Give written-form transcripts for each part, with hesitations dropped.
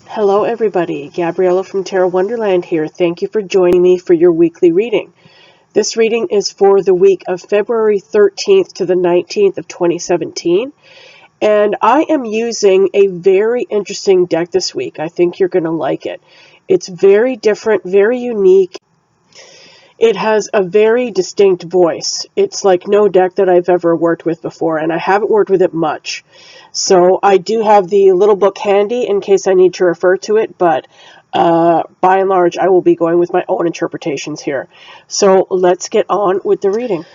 Hello everybody, Gabriella from Tarot Wonderland here. Thank you for joining me for your weekly reading. This reading is for the week of February 13th to the 19th of 2017. And I am using a very interesting deck this week. I think you're going to like it. It's very different, very unique. It has a very distinct voice. It's like no deck that I've ever worked with before, and I haven't worked with it much. So I do have the little book handy in case I need to refer to it, but by and large, I will be going with my own interpretations here. So let's get on with the reading.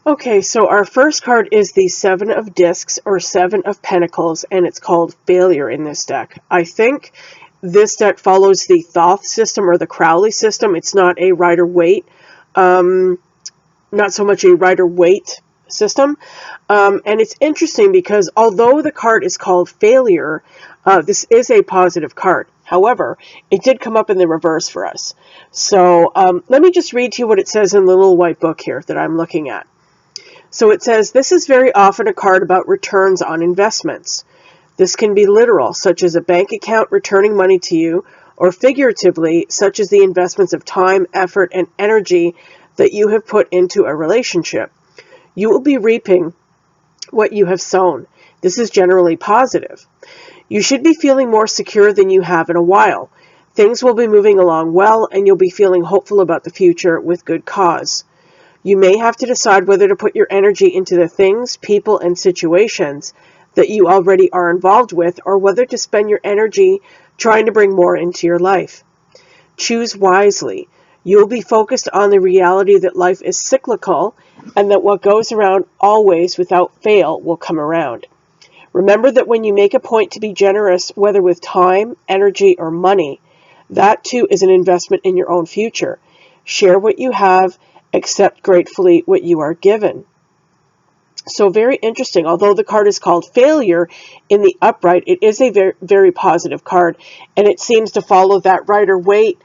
Okay, so our first card is the Seven of Discs, or Seven of Pentacles, and it's called Failure in this deck. I think this deck follows the Thoth system or the Crowley system. It's not a Rider-Waite, not so much a Rider-Waite system. And it's interesting because although the card is called Failure, this is a positive card. However, it did come up in the reverse for us. So let me just read to you what it says in the little white book here that I'm looking at. So it says, this is very often a card about returns on investments. This can be literal, such as a bank account returning money to you, or figuratively, such as the investments of time, effort, and energy that you have put into a relationship. You will be reaping what you have sown. This is generally positive. You should be feeling more secure than you have in a while. Things will be moving along well, and you'll be feeling hopeful about the future with good cause. You may have to decide whether to put your energy into the things, people, and situations that you already are involved with, or whether to spend your energy trying to bring more into your life. Choose wisely. You'll be focused on the reality that life is cyclical and that what goes around always without fail will come around. Remember that when you make a point to be generous, whether with time, energy, or money, that too is an investment in your own future. Share what you have, accept gratefully what you are given. So very interesting. Although the card is called Failure in the upright, it is a very, very positive card, and it seems to follow that Rider-Waite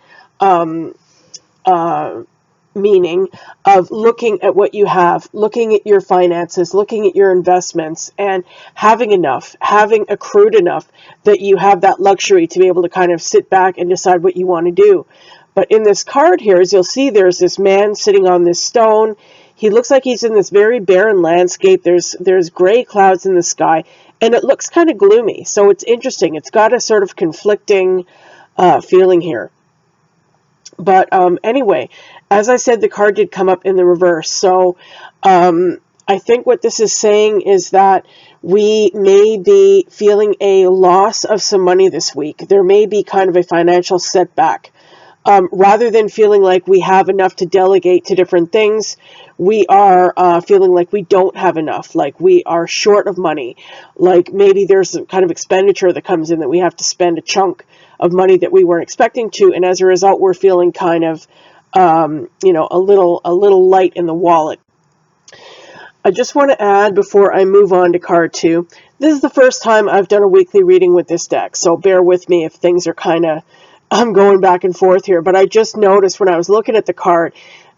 meaning of looking at what you have, looking at your finances, looking at your investments, and having enough, having accrued enough that you have that luxury to be able to kind of sit back and decide what you want to do. But in this card here, as you'll see, there's this man sitting on this stone. He looks like he's in this very barren landscape. There's gray clouds in the sky, and it looks kind of gloomy. So it's interesting. It's got a sort of conflicting feeling here. But anyway, as I said, the card did come up in the reverse. So I think what this is saying is that we may be feeling a loss of some money this week. There may be kind of a financial setback. Rather than feeling like we have enough to delegate to different things, we are feeling like we don't have enough, like we are short of money, like maybe there's some kind of expenditure that comes in that we have to spend a chunk of money that we weren't expecting to, and as a result, we're feeling kind of, a little light in the wallet. I just want to add before I move on to card 2, this is the first time I've done a weekly reading with this deck, so bear with me if things are kind of I'm going back and forth here, but I just noticed when I was looking at the card,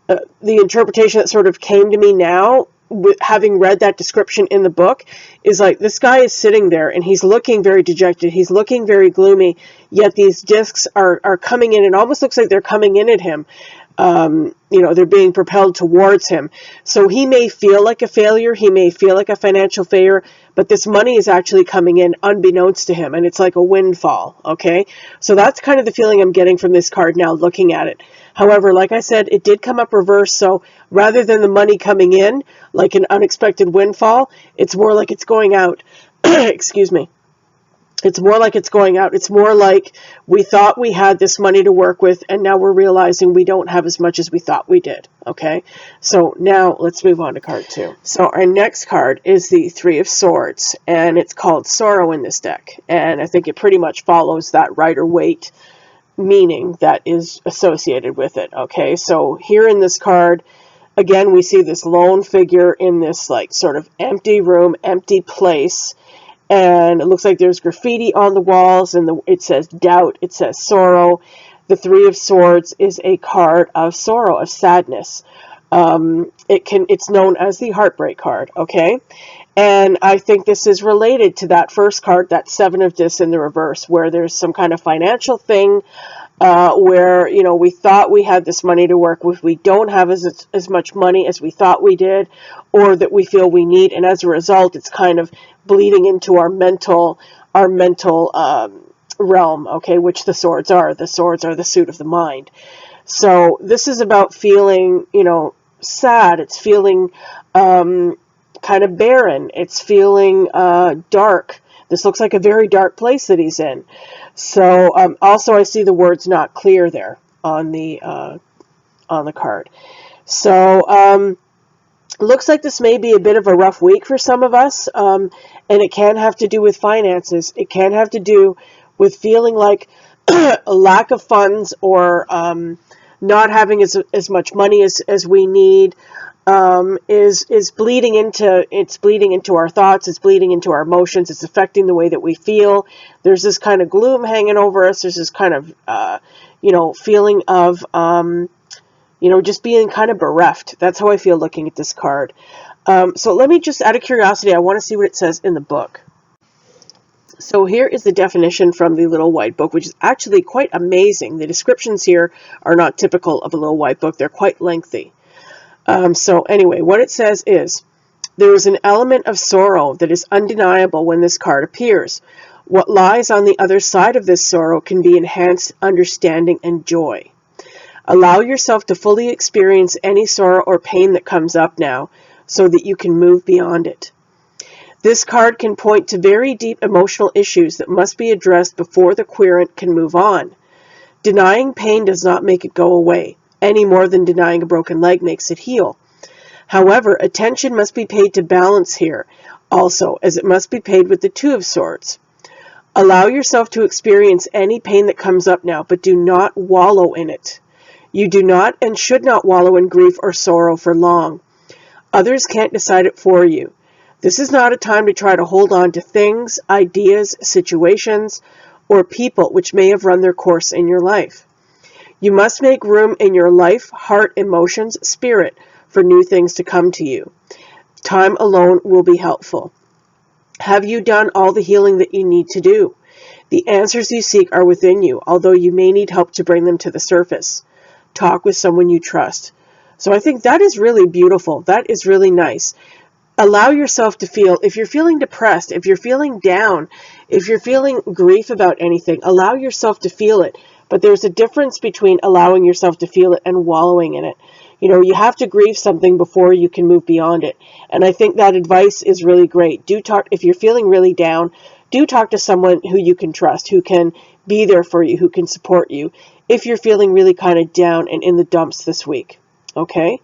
the interpretation that sort of came to me now, having read that description in the book, is like this guy is sitting there and he's looking very dejected. He's looking very gloomy, yet these discs are coming in. It almost looks like they're coming in at him. They're being propelled towards him. So he may feel like a failure. He may feel like a financial failure, but this money is actually coming in unbeknownst to him, and it's like a windfall, okay? So that's kind of the feeling I'm getting from this card now looking at it. However, like I said, it did come up reverse, so rather than the money coming in, like an unexpected windfall, it's more like it's going out. Excuse me. It's more like it's going out. It's more like we thought we had this money to work with, and now we're realizing we don't have as much as we thought we did. Okay, so now let's move on to card 2. So our next card is the Three of Swords, and it's called Sorrow in this deck. And I think it pretty much follows that Rider-Waite meaning that is associated with it. Okay, so here in this card, again, we see this lone figure in this like sort of empty room, empty place. And it looks like there's graffiti on the walls, and it says doubt, it says sorrow. The Three of Swords is a card of sorrow, of sadness. It's known as the heartbreak card, okay? And I think this is related to that first card, that Seven of Discs in the reverse, where there's some kind of financial thing where, you know, we thought we had this money to work with, we don't have as much money as we thought we did, or that we feel we need, and as a result, it's kind of bleeding into our mental realm, okay, which the swords are. The swords are the suit of the mind. So this is about feeling, you know, sad. It's feeling kind of barren. It's feeling dark. This looks like a very dark place that he's in. So also I see the words not clear there on the card. So looks like this may be a bit of a rough week for some of us, and it can have to do with finances. It can have to do with feeling like a lack of funds, or not having as much money as we need, is bleeding into our thoughts. It's bleeding into our emotions. It's affecting the way that we feel. There's this kind of gloom hanging over us. There's this kind of feeling of just being kind of bereft. That's how I feel looking at this card. So let me just, out of curiosity, I want to see what it says in the book. So here is the definition from the Little White Book, which is actually quite amazing. The descriptions here are not typical of a Little White Book. They're quite lengthy. So anyway, what it says is, there is an element of sorrow that is undeniable when this card appears. What lies on the other side of this sorrow can be enhanced understanding and joy. Allow yourself to fully experience any sorrow or pain that comes up now, so that you can move beyond it. This card can point to very deep emotional issues that must be addressed before the querent can move on. Denying pain does not make it go away, any more than denying a broken leg makes it heal. However, attention must be paid to balance here also, as it must be paid with the Two of Swords. Allow yourself to experience any pain that comes up now, but do not wallow in it. You do not and should not wallow in grief or sorrow for long. Others can't decide it for you. This is not a time to try to hold on to things, ideas, situations, or people which may have run their course in your life. You must make room in your life, heart, emotions, spirit for new things to come to you. Time alone will be helpful. Have you done all the healing that you need to do? The answers you seek are within you, although you may need help to bring them to the surface. Talk with someone you trust. So I think that is really beautiful. That is really nice. Allow yourself to feel, if you're feeling depressed, if you're feeling down, if you're feeling grief about anything, allow yourself to feel it. But there's a difference between allowing yourself to feel it and wallowing in it. You know, you have to grieve something before you can move beyond it. And I think that advice is really great. Do talk, if you're feeling really down, do talk to someone who you can trust, who can be there for you, who can support you, if you're feeling really kind of down and in the dumps this week. Okay?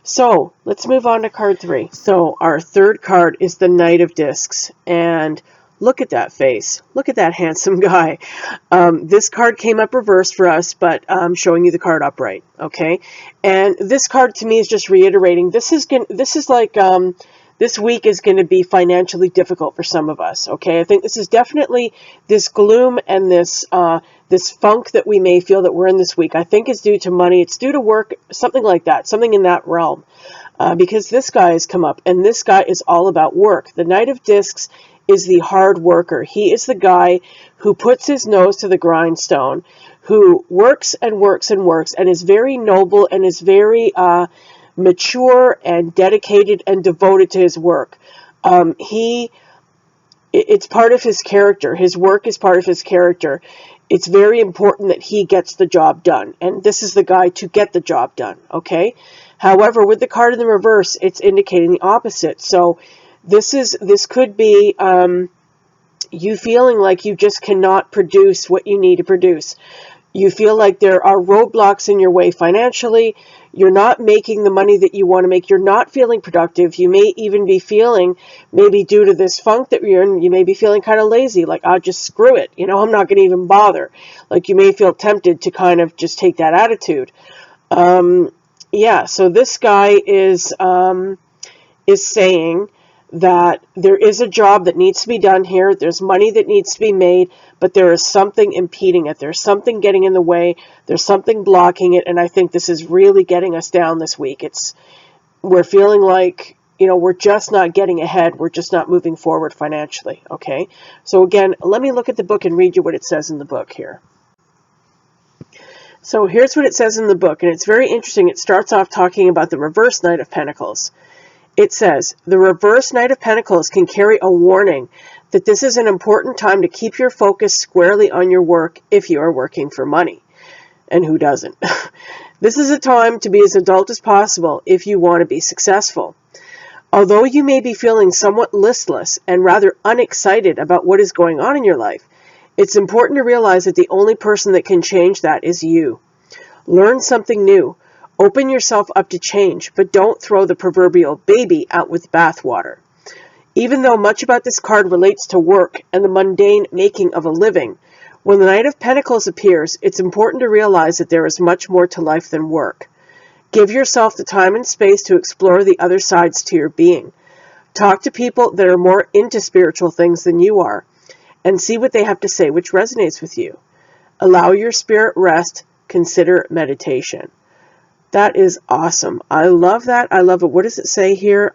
So let's move on to card 3. So our third card is the Knight of Discs, and look at that face. Look at that handsome guy. This card came up reversed for us, but I'm showing you the card upright. Okay, and this card to me is just reiterating. This is like this week is going to be financially difficult for some of us. Okay, I think this is definitely this gloom and this funk that we may feel that we're in this week. I think is due to money. It's due to work, something like that, something in that realm. Because this guy has come up, and this guy is all about work. The Knight of Discs is the hard worker. He is the guy who puts his nose to the grindstone, who works and works and works, and is very noble and is very mature and dedicated and devoted to his work. It's part of his character. His work is part of his character. It's very important that he gets the job done, and this is the guy to get the job done, okay? However, with the card in the reverse, it's indicating the opposite. So this could be you feeling like you just cannot produce what you need to produce. You feel like there are roadblocks in your way financially. You're not making the money that you want to make. You're not feeling productive. You may even be feeling, maybe due to this funk that you're in, you may be feeling kind of lazy, like, I'll just screw it. You know, I'm not going to even bother. Like, you may feel tempted to kind of just take that attitude. Yeah, so this guy is saying that there is a job that needs to be done here. There's money that needs to be made, but there is something impeding it. There's something getting in the way. There's something blocking it, and I think this is really getting us down this week. we're feeling like, we're just not getting ahead. We're just not moving forward financially. Okay. So again, let me look at the book and read you what it says in the book here. So here's what it says in the book, and it's very interesting. It starts off talking about the reverse Knight of Pentacles. It says, the reverse Knight of Pentacles can carry a warning that this is an important time to keep your focus squarely on your work if you are working for money. And who doesn't? This is a time to be as adult as possible if you want to be successful. Although you may be feeling somewhat listless and rather unexcited about what is going on in your life, it's important to realize that the only person that can change that is you. Learn something new. Open yourself up to change, but don't throw the proverbial baby out with bathwater. Even though much about this card relates to work and the mundane making of a living, when the Knight of Pentacles appears, it's important to realize that there is much more to life than work. Give yourself the time and space to explore the other sides to your being. Talk to people that are more into spiritual things than you are, and see what they have to say which resonates with you. Allow your spirit rest. Consider meditation. That is awesome. I love that. I love it. What does it say here?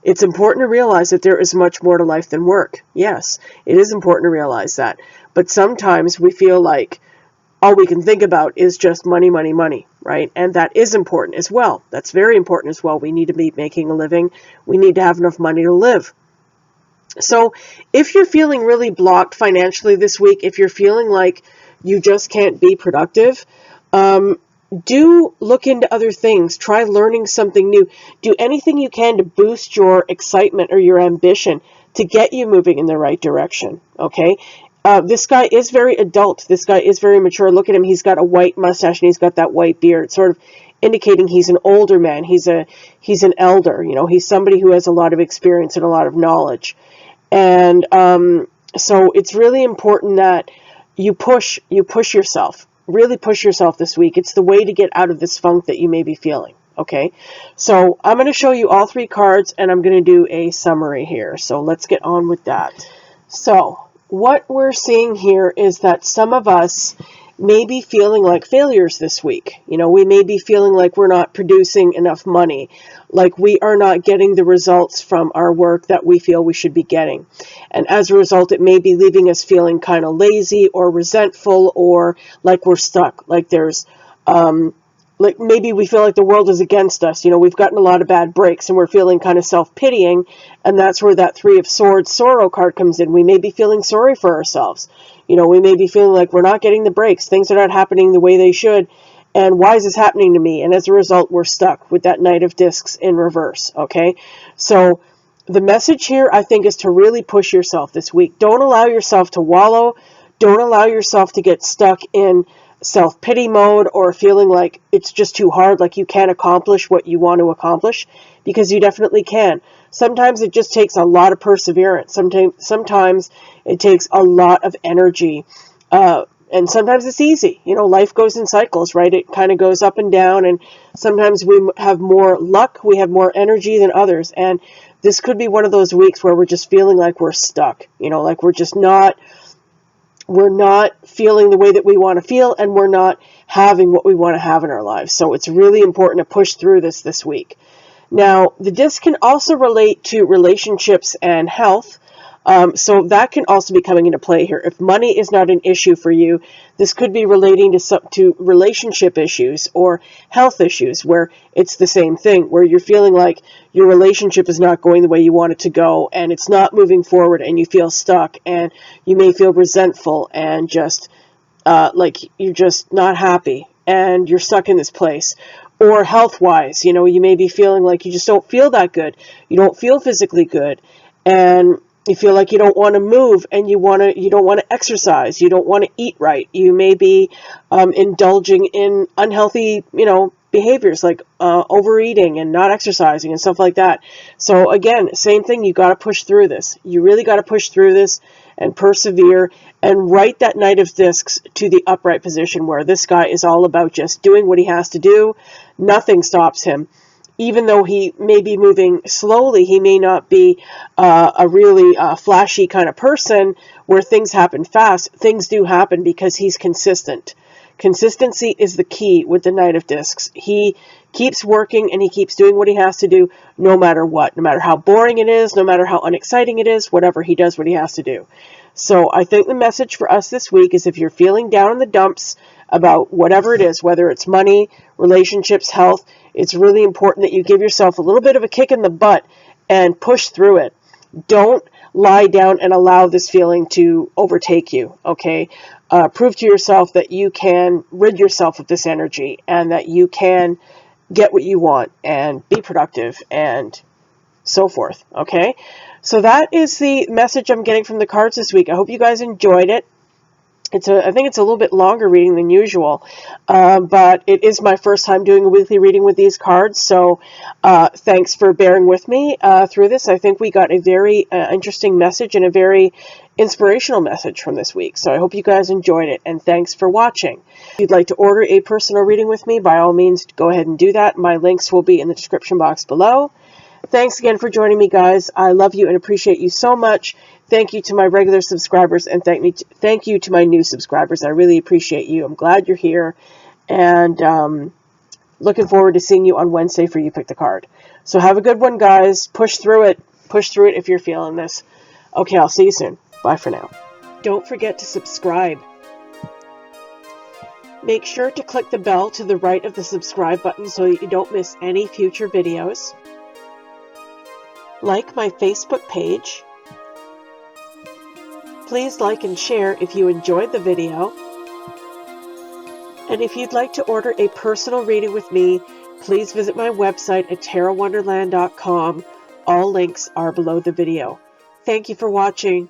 It's important to realize that there is much more to life than work. Yes, it is important to realize that. But sometimes we feel like all we can think about is just money, money, money, right? And that is important as well. That's very important as well. We need to be making a living. We need to have enough money to live. So if you're feeling really blocked financially this week, if you're feeling like you just can't be productive, do look into other things. Try learning something new. Do anything you can to boost your excitement or your ambition to get you moving in the right direction, okay? This guy is very adult. This guy is very mature. Look at him. He's got a white mustache and he's got that white beard, sort of indicating he's an older man. He's an elder. He's somebody who has a lot of experience and a lot of knowledge. And so it's really important that you push yourself. Really push yourself this week. It's the way to get out of this funk that you may be feeling. Okay, so I'm going to show you all three cards and I'm going to do a summary here. So let's get on with that. So what we're seeing here is that some of us may be feeling like failures this week. We may be feeling like we're not producing enough money, like we are not getting the results from our work that we feel we should be getting. And as a result, it may be leaving us feeling kind of lazy or resentful or like we're stuck, like there's like maybe we feel like the world is against us. We've gotten a lot of bad breaks and we're feeling kind of self-pitying. And that's where that Three of Swords sorrow card comes in. We may be feeling sorry for ourselves. We may be feeling like we're not getting the breaks. Things are not happening the way they should. And why is this happening to me? And as a result, we're stuck with that Knight of Discs in reverse. Okay. So the message here, I think, is to really push yourself this week. Don't allow yourself to wallow. Don't allow yourself to get stuck in self-pity mode or feeling like it's just too hard, like you can't accomplish what you want to accomplish, because you definitely can. Sometimes it just takes a lot of perseverance. Sometimes it takes a lot of energy. And sometimes it's easy. Life goes in cycles, right? It kind of goes up and down. And sometimes we have more luck. We have more energy than others. And this could be one of those weeks where we're just feeling like we're stuck. Like we're not feeling the way that we want to feel, and we're not having what we want to have in our lives. So it's really important to push through this week. Now, the disc can also relate to relationships and health. So that can also be coming into play here. If money is not an issue for you, this could be relating to relationship issues or health issues, where it's the same thing, where you're feeling like your relationship is not going the way you want it to go, and it's not moving forward, and you feel stuck, and you may feel resentful, and just like you're just not happy, and you're stuck in this place. Or health-wise, you may be feeling like you just don't feel that good. You don't feel physically good, and you feel like you don't want to move, and you don't want to exercise. You don't want to eat right. You may be indulging in unhealthy, behaviors like overeating and not exercising and stuff like that. So again, same thing. You got to push through this. You really got to push through this and persevere and write that Knight of Discs to the upright position, where this guy is all about just doing what he has to do. Nothing stops him. Even though he may be moving slowly, he may not be a really flashy kind of person where things happen fast. Things do happen because he's consistent. Consistency is the key with the Knight of Discs. He keeps working and he keeps doing what he has to do no matter what, no matter how boring it is, no matter how unexciting it is, whatever, he does what he has to do. So I think the message for us this week is if you're feeling down in the dumps about whatever it is, whether it's money, relationships, health, it's really important that you give yourself a little bit of a kick in the butt and push through it. Don't lie down and allow this feeling to overtake you, okay? Prove to yourself that you can rid yourself of this energy and that you can get what you want and be productive and so forth, okay? So that is the message I'm getting from the cards this week. I hope you guys enjoyed it. I think it's a little bit longer reading than usual, but it is my first time doing a weekly reading with these cards, so thanks for bearing with me through this. I think we got a very interesting message and a very inspirational message from this week, so I hope you guys enjoyed it, and thanks for watching. If you'd like to order a personal reading with me, by all means, go ahead and do that. My links will be in the description box below. Thanks again for joining me, guys. I love you and appreciate you so much. Thank you to my regular subscribers, and thank you to my new subscribers. I really appreciate you. I'm glad you're here, and looking forward to seeing you on Wednesday for You Pick the Card. So have a good one, guys. Push through it. Push through it if you're feeling this. Okay, I'll see you soon. Bye for now. Don't forget to subscribe. Make sure to click the bell to the right of the subscribe button so that you don't miss any future videos. Like my Facebook page. Please like and share if you enjoyed the video. And if you'd like to order a personal reading with me, please visit my website at tarotwonderland.com. All links are below the video. Thank you for watching.